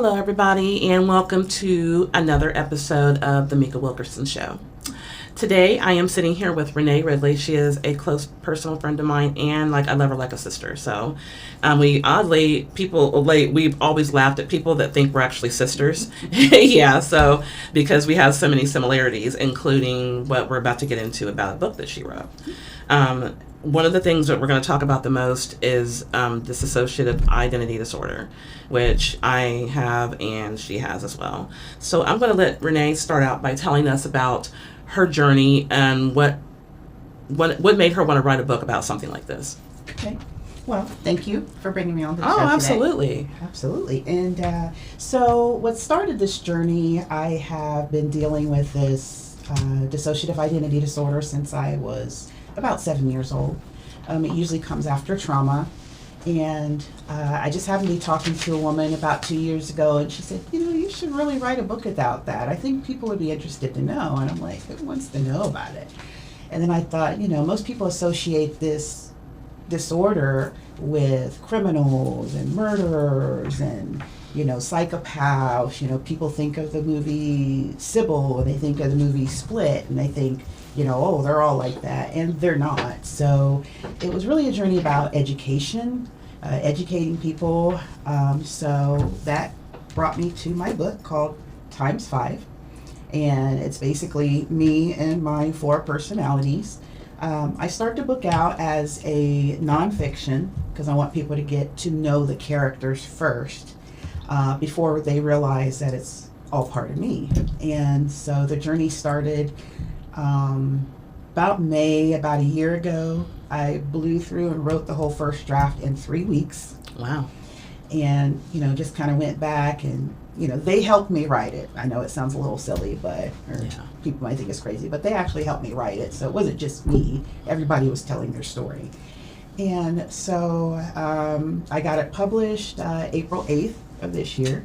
Hello, everybody, and welcome to another episode of the Mika Wilkerson Show. Today, I am sitting here with Renee Ridley. She is a close personal friend of mine, and I love her like a sister. So, we've always laughed at people that think we're actually sisters. Yeah, so because we have so many similarities, including what we're about to get into about a book that she wrote. One of the things that we're going to talk about the most is dissociative identity disorder, which I have and she has as well. So I'm going to let Renee start out by telling us about her journey and what made her want to write a book about something like this. Okay. Well, thank you for bringing me on the show today. Absolutely. Absolutely. And so what started this journey, I have been dealing with this dissociative identity disorder since I was about 7 years old. It usually comes after trauma. And I just happened to be talking to a woman about 2 years ago, and she said, you should really write a book about that. I think people would be interested to know. And I'm like, who wants to know about it? And then I thought, most people associate this disorder with criminals and murderers and, psychopaths. People think of the movie Sybil, or they think of the movie Split, and they think, oh, they're all like that, and they're not. So it was really a journey about education, educating people. So that brought me to my book called Times 5, and it's basically me and my 4 personalities. I start the book out as a nonfiction because I want people to get to know the characters first before they realize that it's all part of me. And so the journey started about a year ago. I blew through and wrote the whole first draft in 3 weeks. Wow. And, just kind of went back and, they helped me write it. I know it sounds a little silly, people might think it's crazy, but they actually helped me write it. So it wasn't just me. Everybody was telling their story. And so I got it published April 8th of this year.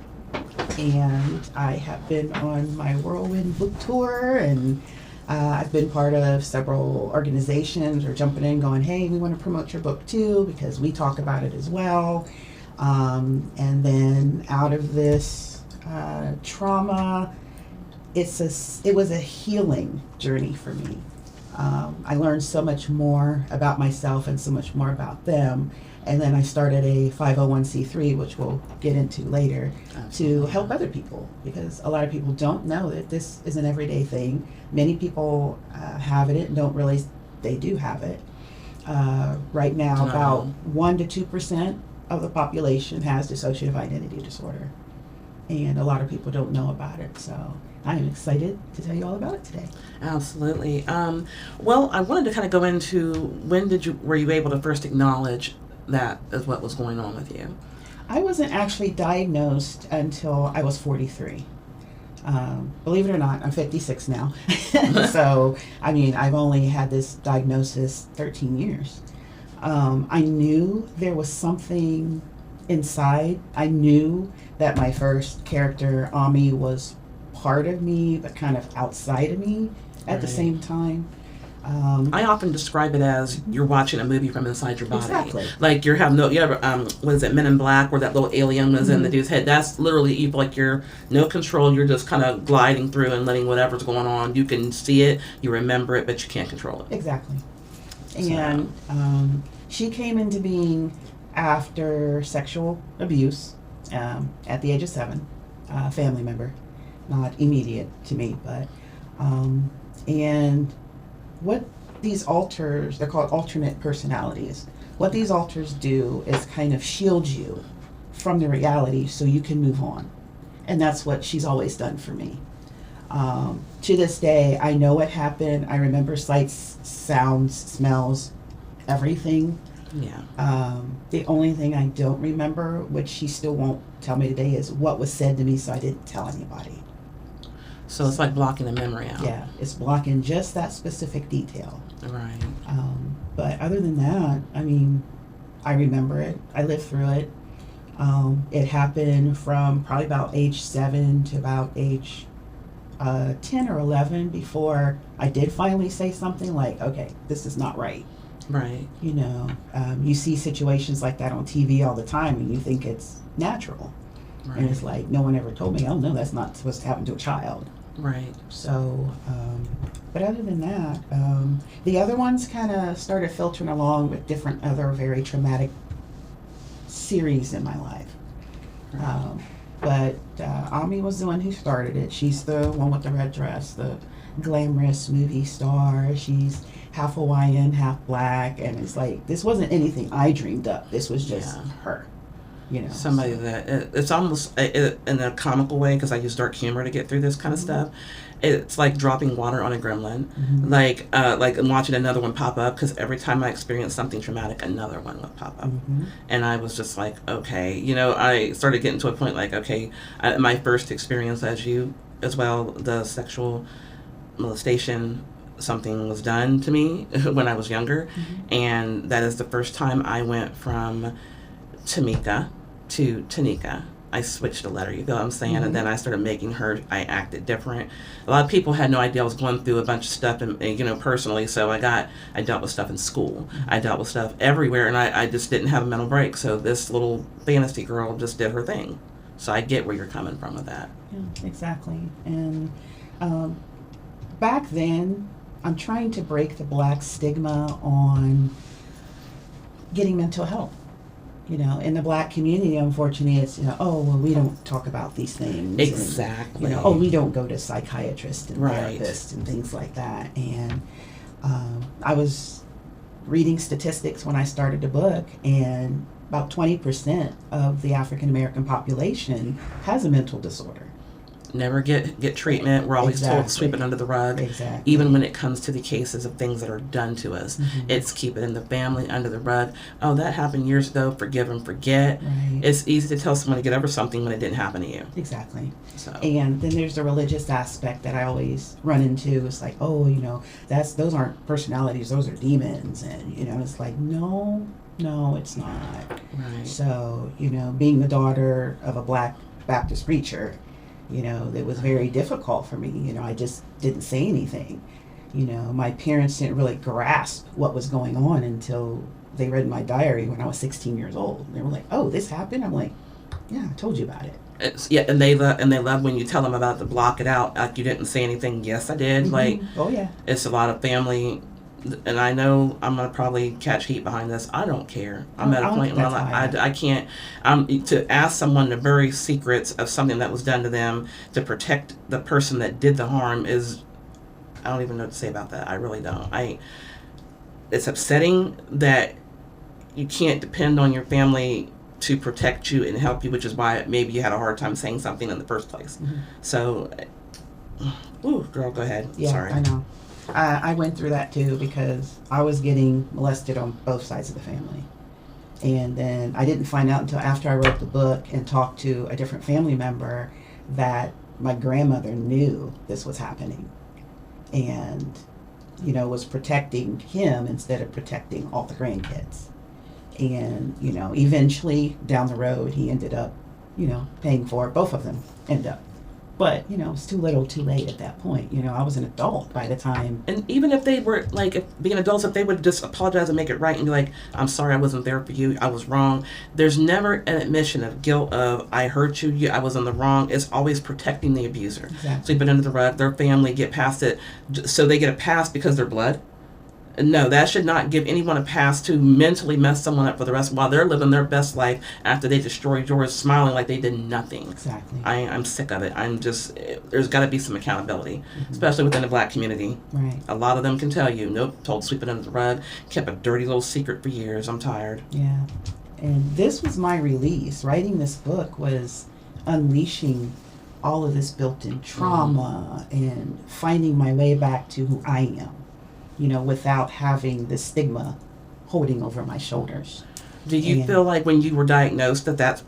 And I have been on my whirlwind book tour, and I've been part of several organizations or jumping in going, hey, we want to promote your book too because we talk about it as well. And then out of this trauma, it was a healing journey for me. I learned so much more about myself and so much more about them. And then I started a 501c3, which we'll get into later, to help other people, because a lot of people don't know that this is an everyday thing. Many people have it and don't realize they do have it. Right now, about 1% to 2% of the population has dissociative identity disorder. And a lot of people don't know about it. So I am excited to tell you all about it today. Absolutely. Well, I wanted to kind of go into were you able to first acknowledge that is what was going on with you? I wasn't actually diagnosed until I was 43. Believe it or not, I'm 56 now. So, I've only had this diagnosis 13 years. I knew there was something inside. I knew that my first character, Ami, was part of me, but kind of outside of me at the same time. I often describe it as you're watching a movie from inside your body. Exactly. Like you ever, what is it, Men in Black, where that little alien was in the dude's head? That's literally, you feel like you're no control. You're just kind of gliding through and letting whatever's going on. You can see it, you remember it, but you can't control it. Exactly. And she came into being after sexual abuse at the age of 7, family member, not immediate to me, but and what these alters, they're called alternate personalities. What these alters do is kind of shield you from the reality so you can move on. And that's what she's always done for me. To this day, I know what happened. I remember sights, sounds, smells, everything. Yeah. The only thing I don't remember, which she still won't tell me today, is what was said to me, so I didn't tell anybody. So it's like blocking the memory out. Yeah, it's blocking just that specific detail. Right. But other than that, I remember it. I lived through it. It happened from probably about age 7 to about age 10 or 11 before I did finally say something like, okay, this is not right. Right. You see situations like that on TV all the time and you think it's natural. Right. And it's like, no one ever told me, oh no, that's not supposed to happen to a child. Right. So, but other than that, the other ones kind of started filtering along with different other very traumatic series in my life. Right. But Ami was the one who started it. She's the one with the red dress, the glamorous movie star. She's half Hawaiian, half black, and it's like, this wasn't anything I dreamed up. This was just her. You know, somebody that it's almost in a comical way, because I use dark humor to get through this kind of stuff. It's like dropping water on a gremlin, like watching another one pop up, because every time I experienced something traumatic, another one would pop up, and I was just like, okay, you know, I started getting to a point like, okay, my first experience as well, the sexual molestation, something was done to me when I was younger, and that is the first time I went from Tamika to Tanika. I switched the letter, you know what I'm saying? And then I started making her, I acted different. A lot of people had no idea I was going through a bunch of stuff, and you know, personally, so I dealt with stuff in school. I dealt with stuff everywhere, and I just didn't have a mental break, so this little fantasy girl just did her thing. So I get where you're coming from with that. Yeah, exactly. And back then, I'm trying to break the black stigma on getting mental health. You know, in the black community, unfortunately, it's, you know, oh, well, we don't talk about these things. Exactly. And, you know, oh, we don't go to psychiatrists and therapists and things like that. And I was reading statistics when I started the book, and about 20% of the African American population has a mental disorder. Never get treatment. We're always told to sweep it under the rug. Exactly. Even when it comes to the cases of things that are done to us, it's keep it in the family, under the rug. Oh, that happened years ago. Forgive and forget. Right. It's easy to tell someone to get over something when it didn't happen to you. Exactly. So. And then there's the religious aspect that I always run into. It's like, oh, you know, those aren't personalities. Those are demons. And, you know, it's like, no, it's not. Right. So, you know, being the daughter of a black Baptist preacher, you know, it was very difficult for me. You know, I just didn't say anything. You know, my parents didn't really grasp what was going on until they read my diary when I was 16 years old. They were like, oh, this happened? I'm like, yeah, I told you about it. And they love when you tell them about it to block it out, like you didn't say anything. Yes, I did. Like, oh yeah, it's a lot of family. And I know I'm gonna probably catch heat behind this. I don't care. I'm at a point where I can't. To ask someone to bury secrets of something that was done to them to protect the person that did the harm is. I don't even know what to say about that. I really don't. It's upsetting that you can't depend on your family to protect you and help you, which is why maybe you had a hard time saying something in the first place. So, ooh, girl, go ahead. Yeah, sorry. I know. I went through that too, because I was getting molested on both sides of the family. And then I didn't find out until after I wrote the book and talked to a different family member that my grandmother knew this was happening and, you know, was protecting him instead of protecting all the grandkids. And, you know, eventually down the road, he ended up, you know, paying for it. Both of them end up. But, you know, it's too little, too late at that point. You know, I was an adult by the time. And even if they were, like, being adults, if they would just apologize and make it right and be like, I'm sorry I wasn't there for you, I was wrong. There's never an admission of guilt of, I hurt you, I was in the wrong. It's always protecting the abuser. Exactly. Sweep it under the rug, their family get past it, so they get a pass because they're blood. No, that should not give anyone a pass to mentally mess someone up for the rest while they're living their best life after they destroyed yours, smiling like they did nothing. Exactly. I'm sick of it. There's got to be some accountability, especially within the black community. Right. A lot of them can tell you, nope, told to sweep it under the rug, kept a dirty little secret for years. I'm tired. Yeah. And this was my release. Writing this book was unleashing all of this built-in trauma and finding my way back to who I am. You know, without having the stigma holding over my shoulders. Do you feel like when you were diagnosed that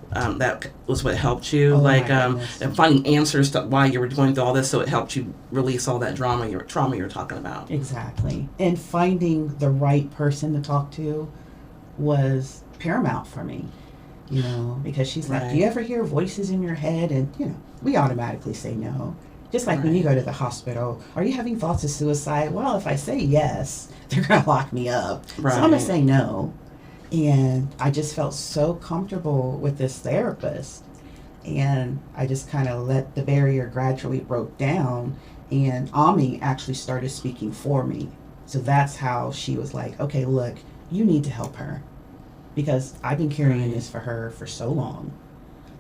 was what helped you? And finding answers to why you were going through all this, so it helped you release all that trauma you're talking about? Exactly. And finding the right person to talk to was paramount for me. You know, because she's like, do you ever hear voices in your head? And, you know, we automatically say no. Just like when you go to the hospital, are you having thoughts of suicide? Well, if I say yes, they're going to lock me up. Right. So I'm going to say no. And I just felt so comfortable with this therapist. And I just kind of let the barrier gradually broke down, and Ami actually started speaking for me. So that's how she was like, okay, look, you need to help her, because I've been carrying this for her for so long.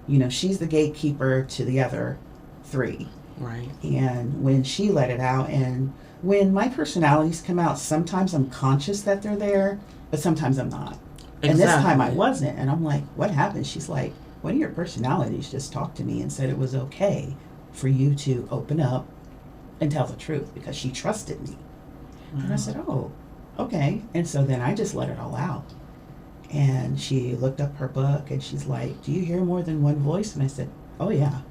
You know, she's the gatekeeper to the other three. Right. And when she let it out, and when my personalities come out, sometimes I'm conscious that they're there, but sometimes I'm not. Exactly. And this time I wasn't. And I'm like, what happened? She's like, one of your personalities just talked to me and said it was okay for you to open up and tell the truth, because she trusted me. Wow. And I said, oh, okay. And so then I just let it all out. And she looked up her book and she's like, do you hear more than one voice? And I said, oh yeah.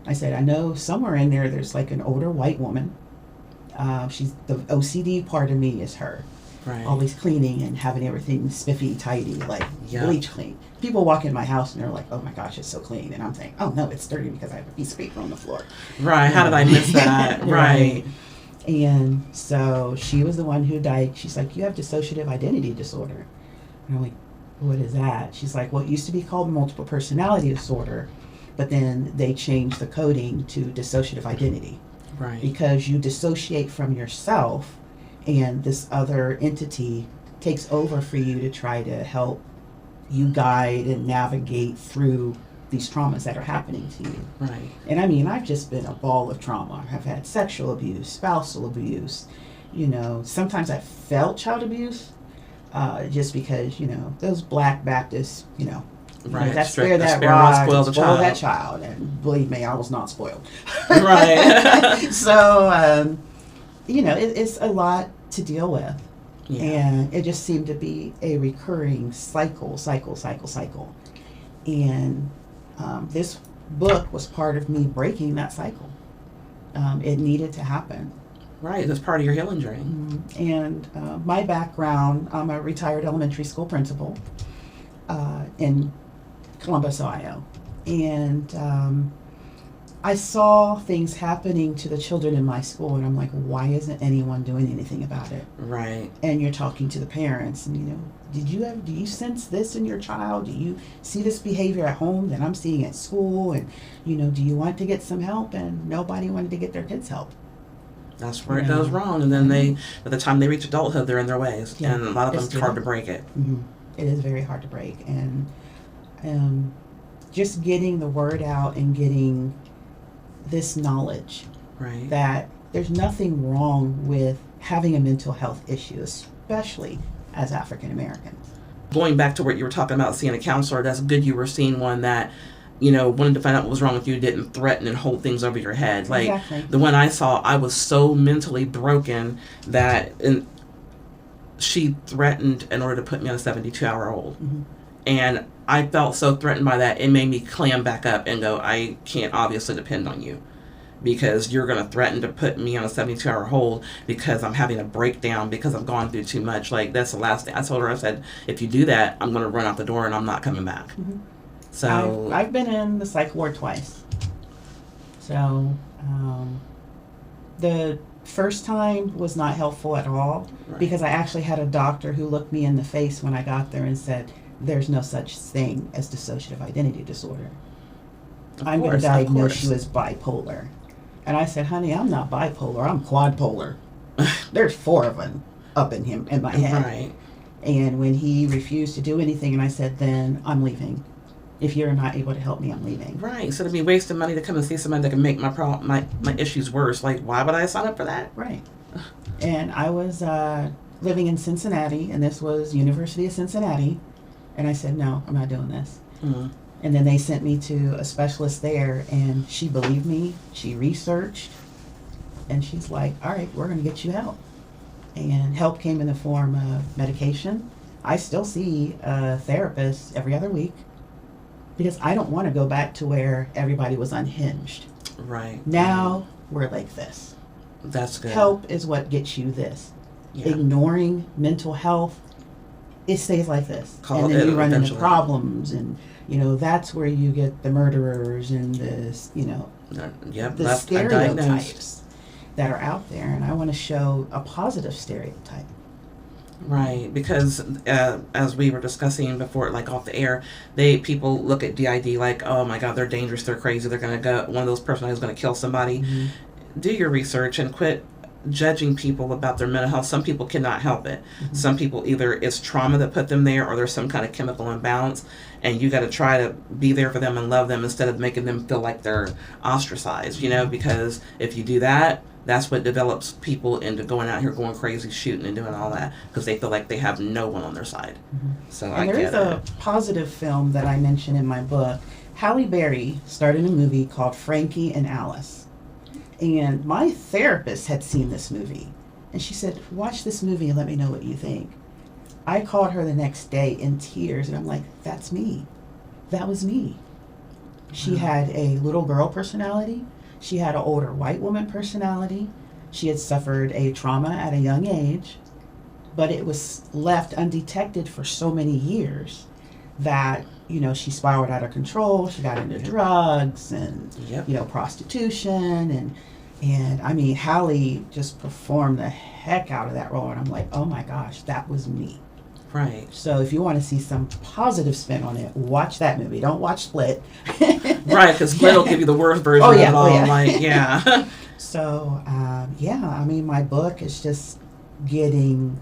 I said, I know somewhere in there's like an older white woman. She's the OCD part of me is her. Right. Always cleaning and having everything spiffy, tidy, like bleach clean. People walk in my house and they're like, oh my gosh, it's so clean. And I'm saying, oh no, it's dirty because I have a piece of paper on the floor. Right. How did I miss that? Right. And so she was the one who died. She's like, you have dissociative identity disorder. And I'm like, what is that? She's like, well, it used to be called multiple personality disorder, but then they changed the coding to dissociative identity. Right. Because you dissociate from yourself, and this other entity takes over for you to try to help you guide and navigate through these traumas that are happening to you. Right. And I mean, I've just been a ball of trauma. I've had sexual abuse, spousal abuse. You know, sometimes I felt child abuse, just because, you know, those Black Baptists, you know, that's where that rod spoiled that child. And believe me, I was not spoiled. Right. So, you know, it's a lot to deal with. Yeah. And it just seemed to be a recurring cycle. And this book was part of me breaking that cycle. It needed to happen. Right, that's part of your healing journey. Mm-hmm. And my background, I'm a retired elementary school principal in Columbus, Ohio. And I saw things happening to the children in my school, and I'm like, why isn't anyone doing anything about it? Right. And you're talking to the parents, and, you know, do you sense this in your child? Do you see this behavior at home that I'm seeing at school? And, you know, do you want to get some help? And nobody wanted to get their kids help. That's where it goes wrong. And then by the time they reach adulthood, they're in their ways. Yeah. And a lot of them, it's hard to break it. Mm-hmm. It is very hard to break. And just getting the word out and getting this knowledge that there's nothing wrong with having a mental health issue, especially as African Americans. Going back to what you were talking about, seeing a counselor, that's good you were seeing one that, you know, wanted to find out what was wrong with you, didn't threaten and hold things over your head. Like, exactly. The one I saw, I was so mentally broken that she threatened in order to put me on a 72-hour hold. Mm-hmm. And I felt so threatened by that, it made me clam back up and go, I can't obviously depend on you, because you're going to threaten to put me on a 72-hour hold because I'm having a breakdown because I've gone through too much. Like, that's the last thing. I told her, I said, if you do that, I'm going to run out the door and I'm not coming back. Mm-hmm. So I've been in the psych ward twice. So the first time was not helpful at all, because I actually had a doctor who looked me in the face when I got there and said, there's no such thing as dissociative identity disorder. I'm going to diagnose you as bipolar. And I said, honey, I'm not bipolar, I'm quadpolar. There's 4 of them up in my head. Right. And when he refused to do anything, and I said, then I'm leaving. If you're not able to help me, I'm leaving. Right. So to be wasting money to come and see somebody that can make my issues worse, like, why would I sign up for that? Right. And I was living in Cincinnati, and this was University of Cincinnati. And I said, no, I'm not doing this. Mm-hmm. And then they sent me to a specialist there, and she believed me. She researched, and she's like, all right, we're going to get you help. And help came in the form of medication. I still see a therapist every other week, because I don't want to go back to where everybody was unhinged. Right. Now we're like this. That's good. Help is what gets you this. Yeah. Ignoring mental health, it stays like this. And then you run into problems, and, you know, that's where you get the murderers and this, you know, the stereotypes that are out there. And I want to show a positive stereotype. Right, because as we were discussing before, like off the air, people look at DID like, oh my God, they're dangerous, they're crazy, they're gonna go. One of those personalities is gonna kill somebody. Mm-hmm. Do your research and quit judging people about their mental health. Some people cannot help it. Mm-hmm. Some people, either it's trauma that put them there, or there's some kind of chemical imbalance, and you got to try to be there for them and love them instead of making them feel like they're ostracized. Because if you do that, that's what develops people into going out here going crazy, shooting and doing all that, because they feel like they have no one on their side. Mm-hmm. So and there is a positive film that I mentioned in my book. Halle Berry starred in a movie called Frankie and Alice. And my therapist had seen this movie. And she said, watch this movie and let me know what you think. I called her the next day in tears, and I'm like, that's me. That was me. She had a little girl personality. She had an older white woman personality. She had suffered a trauma at a young age, but it was left undetected for so many years that, she spiraled out of control. She got into drugs and, prostitution. And I mean, Halle just performed the heck out of that role. And I'm like, oh my gosh, that was me. Right. So if you want to see some positive spin on it, watch that movie. Don't watch Split. Right, because Split will give you the worst version of it all. So, I mean, my book is just getting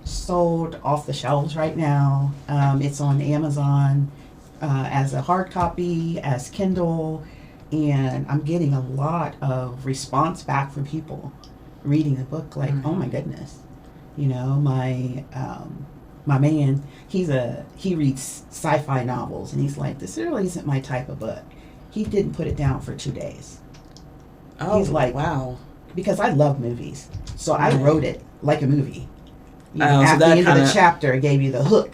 sold off the shelves right now. It's on Amazon as a hard copy, as Kindle, and I'm getting a lot of response back from people reading the book like, oh my goodness. My man, he reads sci-fi novels, and he's like, this really isn't my type of book. He didn't put it down for 2 days. Oh, he's like, wow. Because I love movies. So I wrote it like a movie. At the end of the chapter, it gave you the hook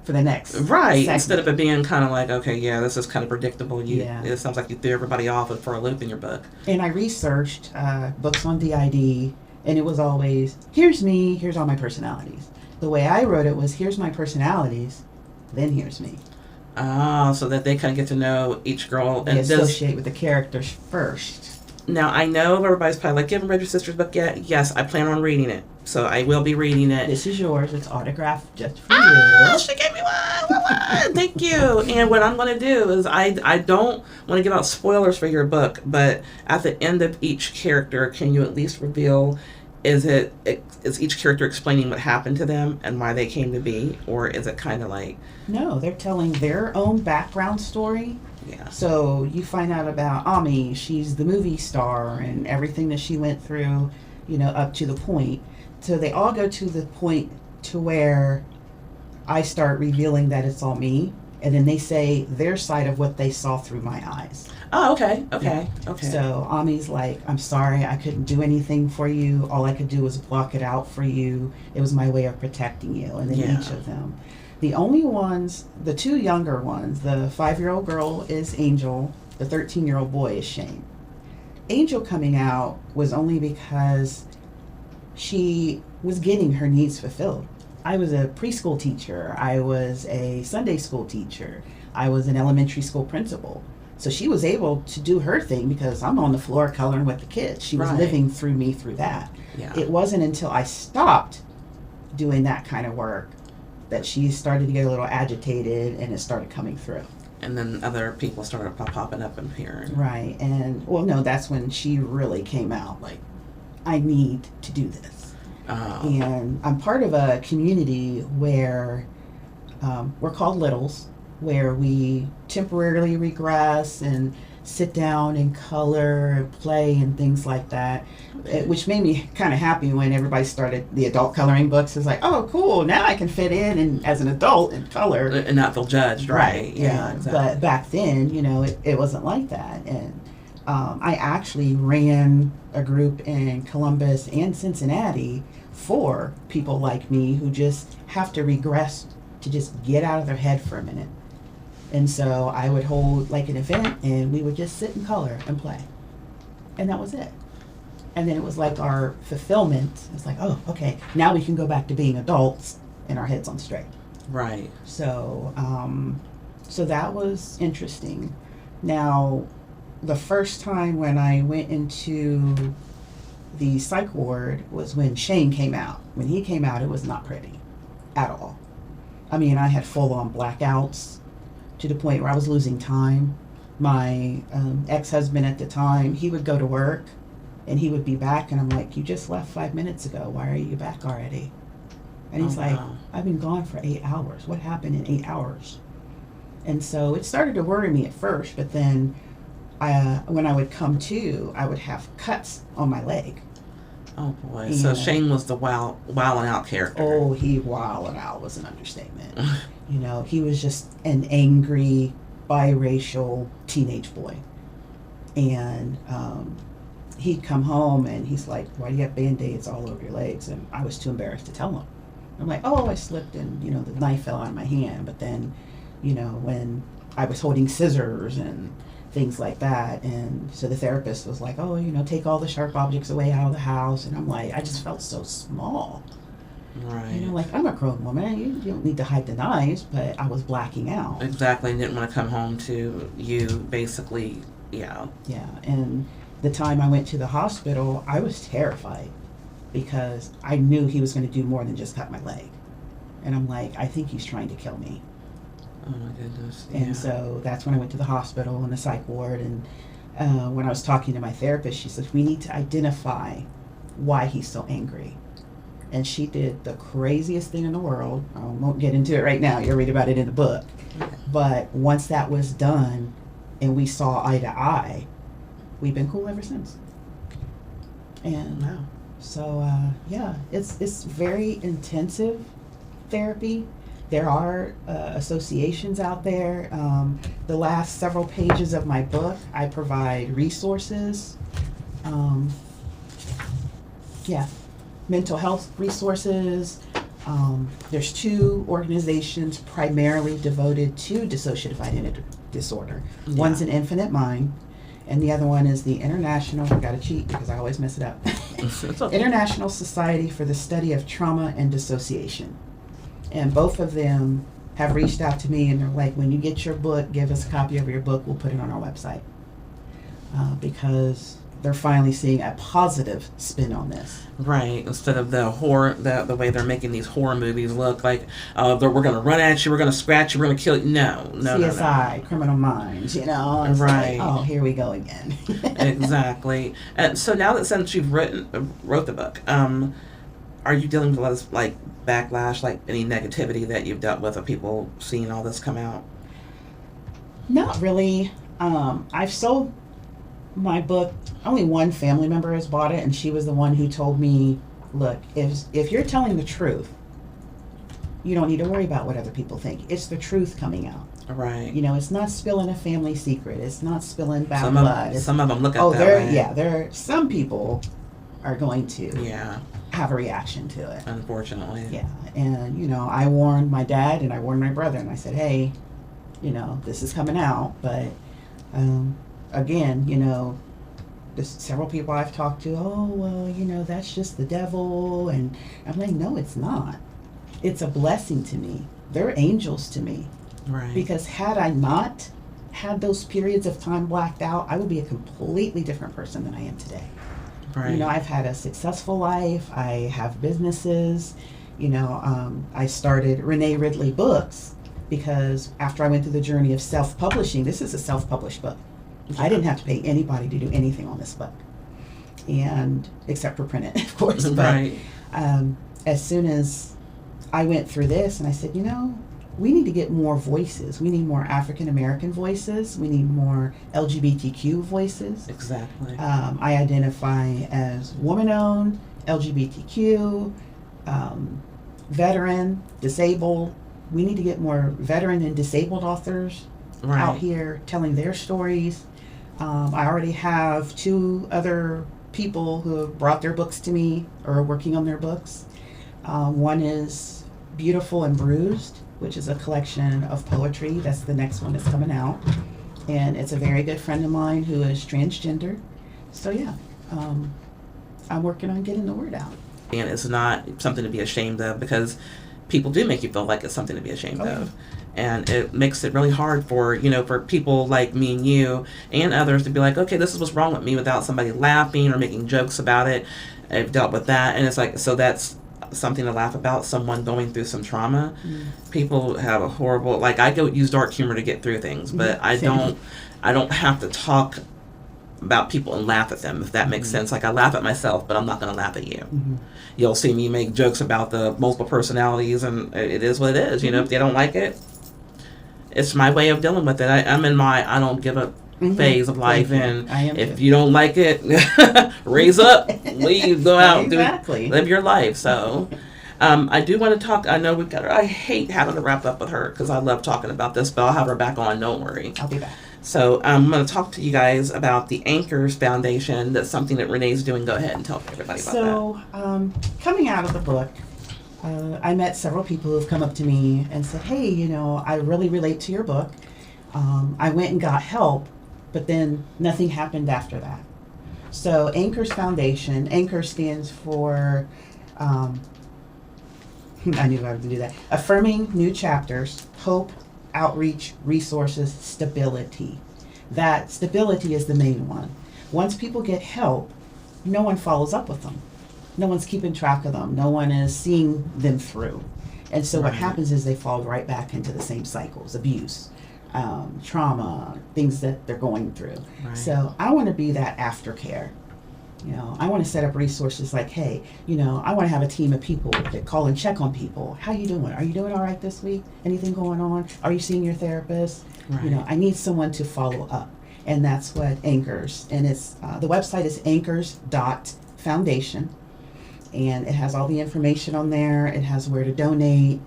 for the next segment. Instead of it being kind of like, okay, this is kind of predictable. It sounds like you threw everybody off for a loop in your book. And I researched books on DID, and it was always, here's me, here's all my personalities. The way I wrote it was, here's my personalities, then here's me. So that they kind of get to know each girl. They associate with the characters first. Now, I know everybody's probably like, you haven't read your sister's book yet? Yes, I plan on reading it. So I will be reading it. This is yours. It's autographed just for you. She gave me one. Thank you. And what I'm going to do is I don't want to give out spoilers for your book, but at the end of each character, can you at least reveal, is each character explaining what happened to them and why they came to be? Or is it kind of like... No, they're telling their own background story. Yeah. So you find out about Ami. She's the movie star and everything that she went through, up to the point. So they all go to the point to where I start revealing that it's all me. And then they say their side of what they saw through my eyes. Oh, okay. So Ami's like, I'm sorry, I couldn't do anything for you. All I could do was block it out for you. It was my way of protecting you. And then each of them. The only ones, the two younger ones, the 5-year-old girl is Angel, the 13-year-old boy is Shane. Angel coming out was only because she was getting her needs fulfilled. I was a preschool teacher. I was a Sunday school teacher. I was an elementary school principal. So she was able to do her thing because I'm on the floor coloring with the kids. She was living through me through that. Yeah. It wasn't until I stopped doing that kind of work that she started to get a little agitated and it started coming through. And then other people started popping up and appearing. Right. And, that's when she really came out. Like, I need to do this. Oh. And I'm part of a community where we're called Littles, where we temporarily regress and sit down and color and play and things like that, which made me kind of happy when everybody started the adult coloring books. It's like, oh, cool, now I can fit in and as an adult and color. And not feel judged, right? Yeah, exactly. But back then, it wasn't like that. And I actually ran a group in Columbus and Cincinnati for people like me who just have to regress to just get out of their head for a minute. And so I would hold like an event and we would just sit and color and play. And that was it. And then it was like our fulfillment. It's like, oh, okay, now we can go back to being adults and our heads on straight. Right. So, so that was interesting. Now, the first time when I went into the psych ward was when Shane came out. When he came out, it was not pretty at all. I mean, I had full-on blackouts to the point where I was losing time. My ex-husband at the time, he would go to work and he would be back, and I'm like, you just left 5 minutes ago. Why are you back already? And he's like, wow. I've been gone for 8 hours. What happened in 8 hours? And so it started to worry me at first, but then when I would come to, I would have cuts on my leg. Oh boy. So Shane was the wilding out character. Oh, he wilding out was an understatement. You know, he was just an angry, biracial teenage boy. And he'd come home and he's like, why do you have Band-Aids all over your legs? And I was too embarrassed to tell him. I'm like, oh, I slipped and, you know, the knife fell out of my hand. But then, you know, when I was holding scissors and things like that. And so the therapist was like, oh, you know, take all the sharp objects away out of the house. And I'm like, I just felt so small. Right. You know, like, I'm a grown woman. You don't need to hide the knives, but I was blacking out. Exactly. Didn't want to come home to you, basically. Yeah. Yeah. And the time I went to the hospital, I was terrified because I knew he was going to do more than just cut my leg. And I'm like, I think he's trying to kill me. Oh my goodness. And yeah. so that's when I went to the hospital in the psych ward. And when I was talking to my therapist, she said, we need to identify why he's so angry. And she did the craziest thing in the world. I won't get into it right now. You'll read about it in the book. Okay. But once that was done and we saw eye to eye, we've been cool ever since. And Wow. so, yeah, it's very intensive therapy. There are associations out there. The last several pages of my book, I provide resources. Mental health resources. There's 2 organizations primarily devoted to dissociative identity disorder. Yeah. One's an Infinite Mind, and the other one is the International, I gotta cheat because I always mess it up. It's okay. International Society for the Study of Trauma and Dissociation. And both of them have reached out to me and they're like, when you get your book, give us a copy of your book, we'll put it on our website. Because they're finally seeing a positive spin on this. Right. Instead of the horror, the way they're making these horror movies look like, we're going to run at you, we're going to scratch you, we're going to kill you. No. CSI, Criminal Minds, you know. It's right. Like, oh, here we go again. Exactly. And so now that since you've wrote the book, are you dealing with a lot of like backlash, like any negativity that you've dealt with of people seeing all this come out? Not really. I've sold my book. Only one family member has bought it, and she was the one who told me, look, if you're telling the truth, you don't need to worry about what other people think. It's the truth coming out. Right. You know, it's not spilling a family secret. It's not spilling bad blood. Some of them look at that way. Some people are going to Yeah. have a reaction to it. Unfortunately. Yeah. And, you know, I warned my dad and I warned my brother, and I said, hey, you know, this is coming out. But, again, you know, there's several people I've talked to, oh, well, you know, that's just the devil. And I'm like, no, it's not. It's a blessing to me. They're angels to me. Right. Because had I not had those periods of time blacked out, I would be a completely different person than I am today. Right. You know, I've had a successful life. I have businesses. You know, I started Renee Ridley Books because after I went through the journey of self-publishing, this is a self-published book. Yeah. I didn't have to pay anybody to do anything on this book, and except for print it, of course. But Right. As soon as I went through this, and I said, you know, we need to get more voices. We need more African American voices. We need more LGBTQ voices. Exactly. I identify as woman-owned, LGBTQ, veteran, disabled. We need to get more veteran and disabled authors Right. out here telling their stories. I already have 2 other people who have brought their books to me or are working on their books. One is Beautiful and Bruised, which is a collection of poetry. That's the next one that's coming out. And it's a very good friend of mine who is transgender. So yeah, I'm working on getting the word out. And it's not something to be ashamed of, because people do make you feel like it's something to be ashamed Oh, yeah. of. And it makes it really hard for, for people like me and you and others to be like, okay, this is what's wrong with me, without somebody laughing or making jokes about it. I've dealt with that. And it's like, so that's something to laugh about, someone going through some trauma. People have a horrible, like, I go use dark humor to get through things, but I don't have to talk about people and laugh at them, if that makes sense. Like, I laugh at myself, but I'm not going to laugh at you. You'll see me make jokes about the multiple personalities, and it is what it is. If they don't like it, it's my way of dealing with it. I'm in my I don't give a phase of life, and if you don't like it, raise up, leave, go out, live your life. So I do want to talk. I know we've got her. I hate having to wrap up with her because I love talking about this, but I'll have her back on, don't worry. I'll be back. So I'm going to talk to you guys about the Anchors Foundation. That's something that Renee's doing. Go ahead and tell everybody about that. Coming out of the book, I met several people who have come up to me and said, hey, I really relate to your book. I went and got help, but then nothing happened after that. So Anchors Foundation, Anchor stands for, I knew I would do that, Affirming New Chapters, Hope, Outreach, Resources, Stability. That stability is the main one. Once people get help, no one follows up with them. No one's keeping track of them. No one is seeing them through. And so what happens is they fall right back into the same cycles: abuse, trauma, things that they're going through. So I want to be that aftercare. I want to set up resources like, hey, I want to have a team of people that call and check on people. How you doing? Are you doing all right this week? Anything going on? Are you seeing your therapist? I need someone to follow up. And that's what Anchors, and it's the website is anchors.foundation, and it has all the information on there. It has where to donate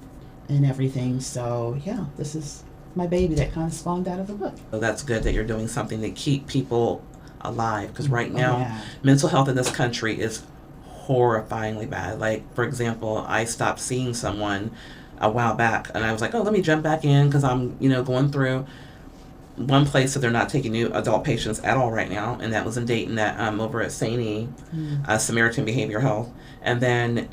and everything. So yeah, this is my baby that kind of spawned out of the book. So that's good that you're doing something to keep people alive, because right now mental health in this country is horrifyingly bad. Like, for example, I stopped seeing someone a while back, and I was like, oh, let me jump back in because I'm going through one place that they're not taking new adult patients at all right now, and that was in Dayton at over at St. Samaritan Behavioral Health. And then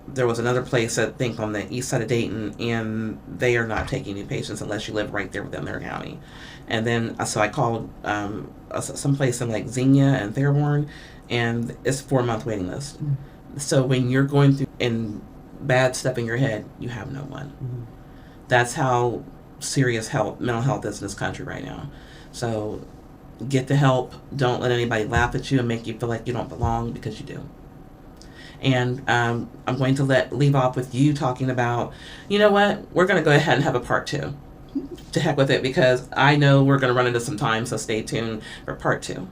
there was another place, I think, on the east side of Dayton, and they are not taking new patients unless you live right there within their county. And then, so I called someplace in like Xenia and Fairborn, and it's a 4-month waiting list. So when you're going through and bad stuff in your head, you have no one. That's how serious mental health is in this country right now. So get the help. Don't let anybody laugh at you and make you feel like you don't belong, because you do. And I'm going to leave off with you talking about, you know what, we're going to go ahead and have a part 2. To heck with it, because I know we're going to run into some time, so stay tuned for part 2.